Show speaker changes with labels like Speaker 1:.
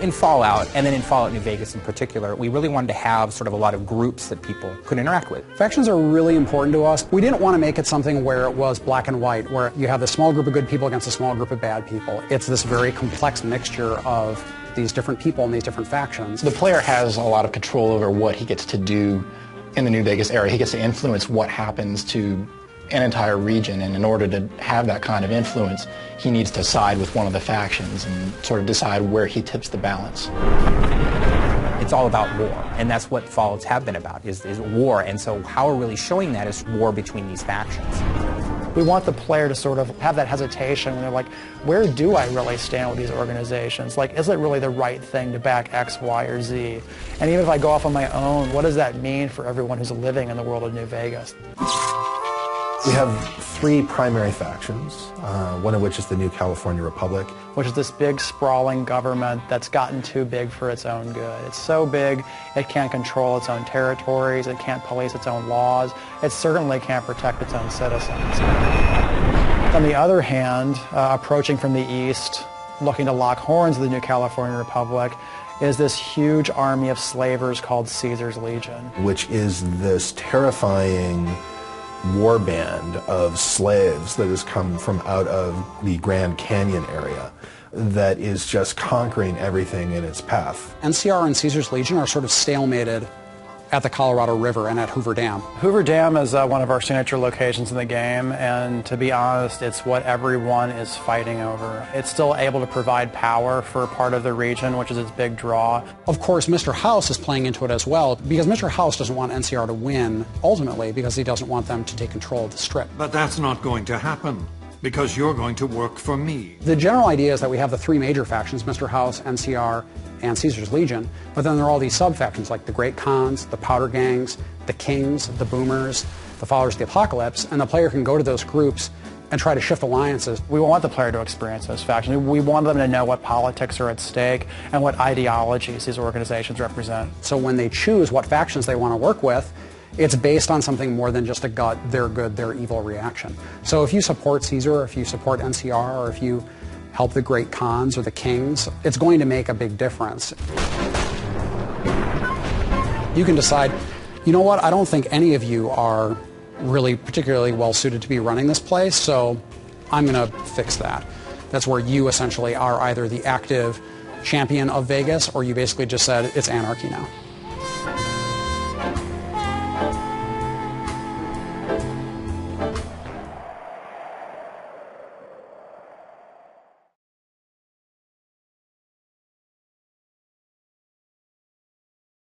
Speaker 1: In Fallout, and then in Fallout New Vegas in particular, we really wanted to have sort of a lot of groups that people could interact with.
Speaker 2: Factions are really important to us. We didn't want to make it something where it was black and white, where you have this small group of good people against a small group of bad people. It's this very complex mixture of these different people and these different factions.
Speaker 3: The player has a lot of control over what he gets to do in the New Vegas area. He gets to influence what happens to an entire region, and in order to have that kind of influence, he needs to side with one of the factions and sort of decide where he tips the balance.
Speaker 1: It's all about war, and that's what Fallouts have been about, is war, and so how we're really showing that is war between these factions.
Speaker 4: We want the player to sort of have that hesitation when they're like, where do I really stand with these organizations? Like, is it really the right thing to back X, Y, or Z? And even if I go off on my own, what does that mean for everyone who's living in the world of New Vegas?
Speaker 5: We have three primary factions, one of which is the New California Republic.
Speaker 4: Which is this big, sprawling government that's gotten too big for its own good. It's so big, it can't control its own territories, it can't police its own laws, it certainly can't protect its own citizens. On the other hand, approaching from the east, looking to lock horns with the New California Republic, is this huge army of slavers called Caesar's Legion.
Speaker 5: Which is this terrifying war band of slaves that has come from out of the Grand Canyon area that is just conquering everything in its path.
Speaker 2: NCR and Caesar's Legion are sort of stalemated at the Colorado River and at Hoover Dam.
Speaker 4: Hoover Dam is one of our signature locations in the game, and to be honest, it's what everyone is fighting over. It's still able to provide power for part of the region, which is its big draw.
Speaker 2: Of course, Mr. House is playing into it as well, because Mr. House doesn't want NCR to win, ultimately, because he doesn't want them to take control of the Strip.
Speaker 6: But that's not going to happen, because you're going to work for me.
Speaker 2: The general idea is that we have the three major factions, Mr. House, NCR, and Caesar's Legion, but then there are all these sub-factions like the Great Khans, the Powder Gangs, the Kings, the Boomers, the Followers of the Apocalypse, and the player can go to those groups and try to shift alliances.
Speaker 4: We want the player to experience those factions. We want them to know what politics are at stake and what ideologies these organizations represent.
Speaker 2: So when they choose what factions they want to work with, it's based on something more than just a gut, they're good, they're evil reaction. So if you support Caesar, or if you support NCR, or if you help the Great Khans or the Kings, it's going to make a big difference. You can decide, you know what, I don't think any of you are really particularly well suited to be running this place, so I'm going to fix that. That's where you essentially are either the active champion of Vegas, or you basically just said, it's anarchy now.